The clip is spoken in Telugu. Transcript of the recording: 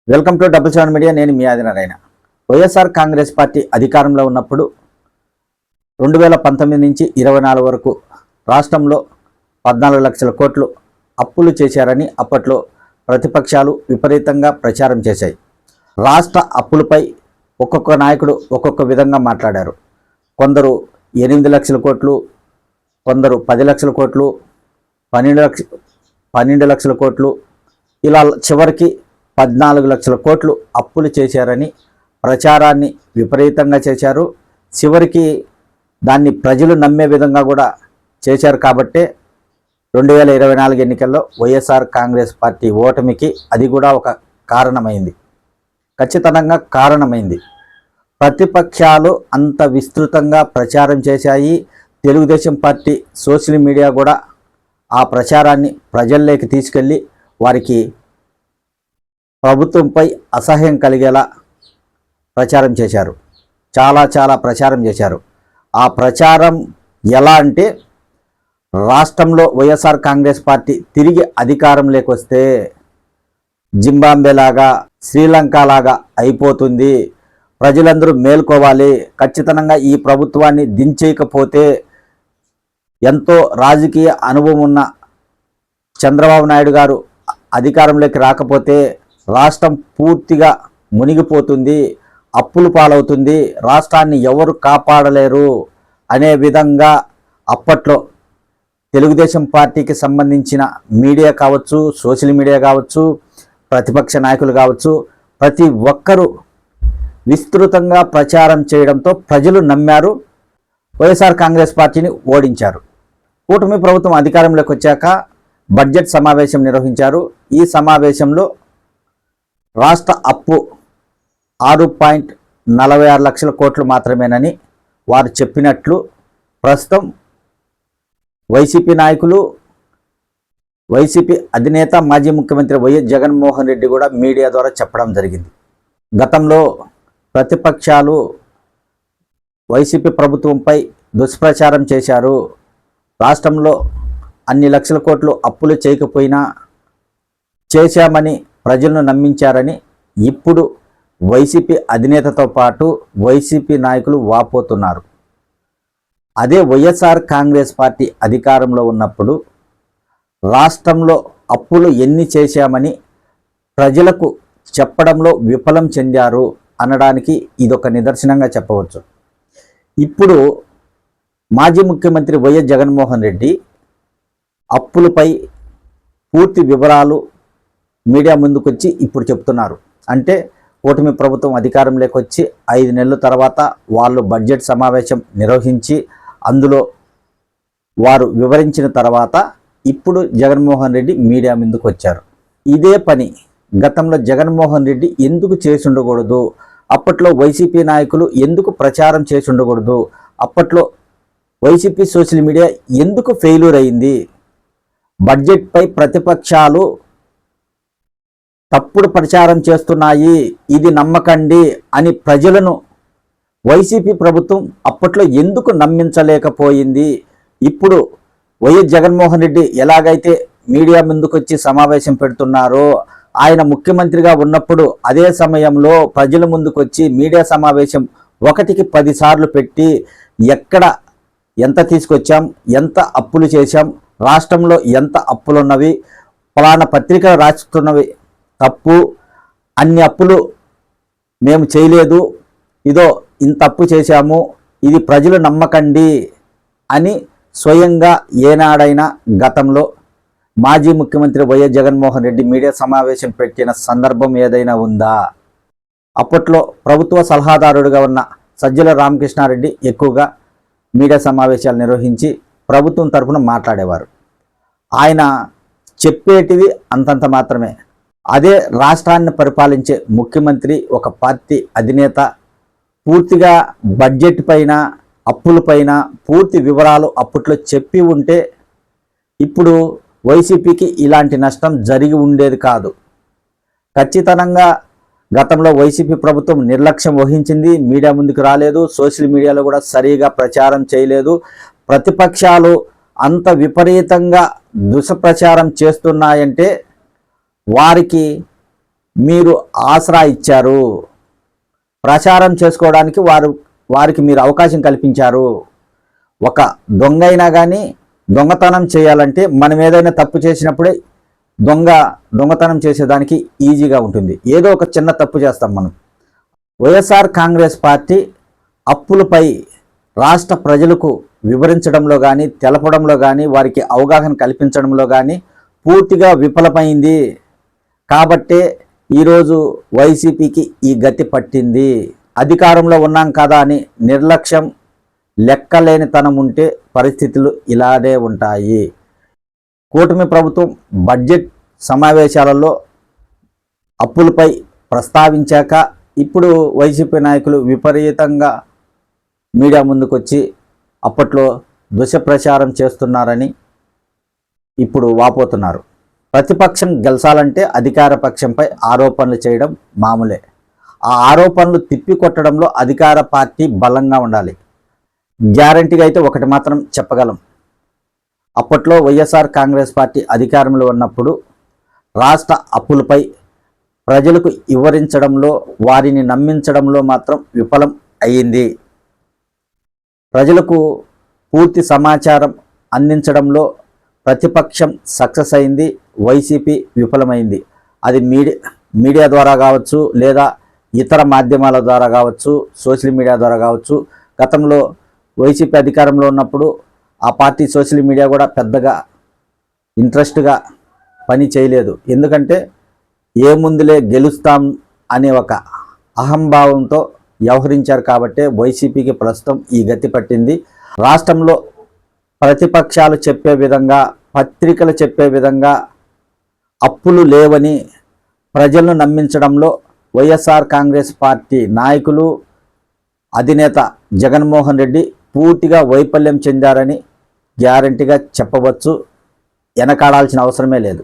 Welcome to double seven media. నేను మీ ఆదినారాయణ. వైఎస్ఆర్ కాంగ్రెస్ పార్టీ అధికారంలో ఉన్నప్పుడు 2019 నుంచి 24 వరకు రాష్ట్రంలో 14 లక్షల కోట్లు అప్పులు చేశారని అప్పట్లో ప్రతిపక్షాలు విపరీతంగా ప్రచారం చేశాయి. రాష్ట్ర అప్పులపై ఒక్కొక్క నాయకుడు ఒక్కొక్క విధంగా మాట్లాడారు. కొందరు 8 లక్షల కోట్లు, కొందరు 10 లక్షల కోట్లు, 12 లక్షల కోట్లు, ఇలా చివరికి 14 లక్షల కోట్లు అప్పులు చేశారని ప్రచారాన్ని విపరీతంగా చేశారు. చివరికి దాన్ని ప్రజలు నమ్మే విధంగా కూడా చేశారు. కాబట్టే 2024 ఎన్నికల్లో వైఎస్ఆర్ కాంగ్రెస్ పార్టీ ఓటమికి అది కూడా ఒక కారణమైంది, ఖచ్చితంగా కారణమైంది. ప్రతిపక్షాలు అంత విస్తృతంగా ప్రచారం చేశాయి. తెలుగుదేశం పార్టీ సోషల్ మీడియా కూడా ఆ ప్రచారాన్ని ప్రజల్లోకి తీసుకెళ్ళి వారికి ప్రభుత్వంపై అసహ్యం కలిగేలా ప్రచారం చేశారు. చాలా ప్రచారం చేశారు. ఆ ప్రచారం ఎలా అంటే, రాష్ట్రంలో వైఎస్ఆర్ కాంగ్రెస్ పార్టీ తిరిగి అధికారంలోకి వస్తే జింబాబ్వే లాగా, శ్రీలంక లాగా అయిపోతుంది, ప్రజలందరూ మేల్కోవాలి, ఖచ్చితంగా ఈ ప్రభుత్వాన్ని దించేయకపోతే ఎంతో రాజకీయ అనుభవం ఉన్న చంద్రబాబు నాయుడు గారు అధికారంలోకి రాకపోతే రాష్ట్రం పూర్తిగా మునిగిపోతుంది, అప్పులు పాలవుతుంది, రాష్ట్రాన్ని ఎవరు కాపాడలేరు అనే విధంగా అప్పట్లో తెలుగుదేశం పార్టీకి సంబంధించిన మీడియా కావచ్చు, సోషల్ మీడియా కావచ్చు, ప్రతిపక్ష నాయకులు కావచ్చు, ప్రతి ఒక్కరూ విస్తృతంగా ప్రచారం చేయడంతో ప్రజలు నమ్మారు. వైఎస్ఆర్ కాంగ్రెస్ పార్టీని ఓడించారు. కూటమి ప్రభుత్వం అధికారంలోకి వచ్చాక బడ్జెట్ సమావేశం నిర్వహించారు. ఈ సమావేశంలో రాష్ట్ర అప్పు 6.46 లక్షల కోట్లు మాత్రమేనని వారు చెప్పినట్లు ప్రస్తుతం వైసీపీ నాయకులు, వైసీపీ అధినేత మాజీ ముఖ్యమంత్రి వైఎస్ జగన్మోహన్ రెడ్డి కూడా మీడియా ద్వారా చెప్పడం జరిగింది. గతంలో ప్రతిపక్షాలు వైసీపీ ప్రభుత్వంపై దుష్ప్రచారం చేశారు. రాష్ట్రంలో అన్ని లక్షల కోట్లు అప్పులు చేయకపోయినా చేశామని ప్రజలను నమ్మించారని ఇప్పుడు వైసీపీ అధినేతతో పాటు వైసీపీ నాయకులు వాపోతున్నారు. అదే వైఎస్ఆర్ కాంగ్రెస్ పార్టీ అధికారంలో ఉన్నప్పుడు రాష్ట్రంలో అప్పులు ఎన్ని చేశామని ప్రజలకు చెప్పడంలో విఫలం చెందారు అనడానికి ఇదొక నిదర్శనంగా చెప్పవచ్చు. ఇప్పుడు మాజీ ముఖ్యమంత్రి వైఎస్ జగన్మోహన్ రెడ్డి అప్పులపై పూర్తి వివరాలు మీడియా ముందుకొచ్చి ఇప్పుడు చెప్తున్నారు. అంటే కూటమి ప్రభుత్వం అధికారంలోకి వచ్చి 5 నెలల తర్వాత వాళ్ళు బడ్జెట్ సమావేశం నిర్వహించి అందులో వారు వివరించిన తర్వాత ఇప్పుడు జగన్మోహన్ రెడ్డి మీడియా ముందుకు వచ్చారు. ఇదే పని గతంలో జగన్మోహన్ రెడ్డి ఎందుకు చేసి ఉండకూడదు? అప్పట్లో వైసీపీ నాయకులు ఎందుకు ప్రచారం చేసి ఉండకూడదు? అప్పట్లో వైసీపీ సోషల్ మీడియా ఎందుకు ఫెయిల్యూర్ అయింది? బడ్జెట్పై ప్రతిపక్షాలు తప్పుడు ప్రచారం చేస్తున్నాయి, ఇది నమ్మకండి అని ప్రజలను వైసీపీ ప్రభుత్వం అప్పట్లో ఎందుకు నమ్మించలేకపోయింది? ఇప్పుడు వైఎస్ జగన్మోహన్ రెడ్డి ఎలాగైతే మీడియా ముందుకొచ్చి సమావేశం పెడుతున్నారో, ఆయన ముఖ్యమంత్రిగా ఉన్నప్పుడు అదే సమయంలో ప్రజల ముందుకొచ్చి మీడియా సమావేశం 1కి 10 సార్లు పెట్టి ఎక్కడ ఎంత తీసుకొచ్చాం, ఎంత అప్పులు చేశాం, రాష్ట్రంలో ఎంత అప్పులున్నవి, ఫలానా పత్రికలు రాస్తున్నవి తప్పు, అన్ని అప్పులు మేము చేయలేదు, ఇదో ఇంత అప్పు చేశాము, ఇది ప్రజలు నమ్మకండి అని స్వయంగా ఏనాడైనా గతంలో మాజీ ముఖ్యమంత్రి వైఎస్ జగన్మోహన్ రెడ్డి మీడియా సమావేశం పెట్టిన సందర్భం ఏదైనా ఉందా? అప్పట్లో ప్రభుత్వ సలహాదారుడిగా ఉన్న సజ్జల రామకృష్ణారెడ్డి ఎక్కువగా మీడియా సమావేశాలు నిర్వహించి ప్రభుత్వం తరఫున మాట్లాడేవారు. ఆయన చెప్పేటివి అంతంత మాత్రమే. అదే రాష్ట్రాన్ని పరిపాలించే ముఖ్యమంత్రి, ఒక పార్టీ అధినేత పూర్తిగా బడ్జెట్ పైన, అప్పులపైన పూర్తి వివరాలు అప్పట్లో చెప్పి ఉంటే ఇప్పుడు వైసీపీకి ఇలాంటి నష్టం జరిగి ఉండేది కాదు. ఖచ్చితంగా గతంలో వైసీపీ ప్రభుత్వం నిర్లక్ష్యం వహించింది, మీడియా ముందుకు రాలేదు, సోషల్ మీడియాలో కూడా సరిగా ప్రచారం చేయలేదు. ప్రతిపక్షాలు అంత విపరీతంగా దుష్ప్రచారం చేస్తున్నాయంటే వారికి మీరు ఆసరా ఇచ్చారు, ప్రచారం చేసుకోవడానికి వారికి మీరు అవకాశం కల్పించారు. ఒక దొంగ అయినా కానీ దొంగతనం చేయాలంటే మనం ఏదైనా తప్పు చేసినప్పుడే దొంగతనం చేసేదానికి ఈజీగా ఉంటుంది. ఏదో ఒక చిన్న తప్పు చేస్తాం మనం. వైఎస్ఆర్ కాంగ్రెస్ పార్టీ అప్పులపై రాష్ట్ర ప్రజలకు వివరించడంలో కానీ, తెలపడంలో కానీ, వారికి అవగాహన కల్పించడంలో కానీ పూర్తిగా విఫలమైంది. కాబట్టే ఈరోజు వైసీపీకి ఈ గతి పట్టింది. అధికారంలో ఉన్నాం కదా అని నిర్లక్ష్యం, లెక్కలేనితనం ఉంటే పరిస్థితులు ఇలానే ఉంటాయి. కూటమి ప్రభుత్వం బడ్జెట్ సమావేశాలలో అప్పులపై ప్రస్తావించాక ఇప్పుడు వైసీపీ నాయకులు విపరీతంగా మీడియా ముందుకొచ్చి అప్పట్లో దుష్ప్రచారం చేస్తున్నారని ఇప్పుడు వాపోతున్నారు. ప్రతిపక్షం గెలిచాలంటే అధికార పక్షంపై ఆరోపణలు చేయడం మామూలే. ఆ ఆరోపణలు తిప్పికొట్టడంలో అధికార పార్టీ బలంగా ఉండాలి. గ్యారంటీగా అయితే ఒకటి మాత్రం చెప్పగలం, అప్పట్లో వైఎస్ఆర్ కాంగ్రెస్ పార్టీ అధికారంలో ఉన్నప్పుడు రాష్ట్ర అప్పులపై ప్రజలకు వివరించడంలో, వారిని నమ్మించడంలో మాత్రం విఫలం అయ్యింది. ప్రజలకు పూర్తి సమాచారం అందించడంలో ప్రతిపక్షం సక్సెస్ అయింది, వైసీపీ విఫలమైంది. అది మీడియా ద్వారా కావచ్చు, లేదా ఇతర మాధ్యమాల ద్వారా కావచ్చు, సోషల్ మీడియా ద్వారా కావచ్చు. గతంలో వైసీపీ అధికారంలో ఉన్నప్పుడు ఆ పార్టీ సోషల్ మీడియా కూడా పెద్దగా ఇంట్రెస్ట్గా పని చేయలేదు. ఎందుకంటే ఏముందులే గెలుస్తాం అనే ఒక అహంభావంతో వ్యవహరించారు. కాబట్టే వైసీపీకి ప్రస్తుతం ఈ గతి పట్టింది. రాష్ట్రంలో ప్రతిపక్షాలు చెప్పే విధంగా, పత్రికలు చెప్పే విధంగా అప్పులు లేవని ప్రజలను నమ్మించడంలో వైఎస్ఆర్ కాంగ్రెస్ పార్టీ నాయకులు, అధినేత జగన్మోహన్ రెడ్డి పూర్తిగా వైఫల్యం చెందారని గ్యారంటీగా చెప్పవచ్చు. వెనకాడాల్సిన అవసరమే లేదు.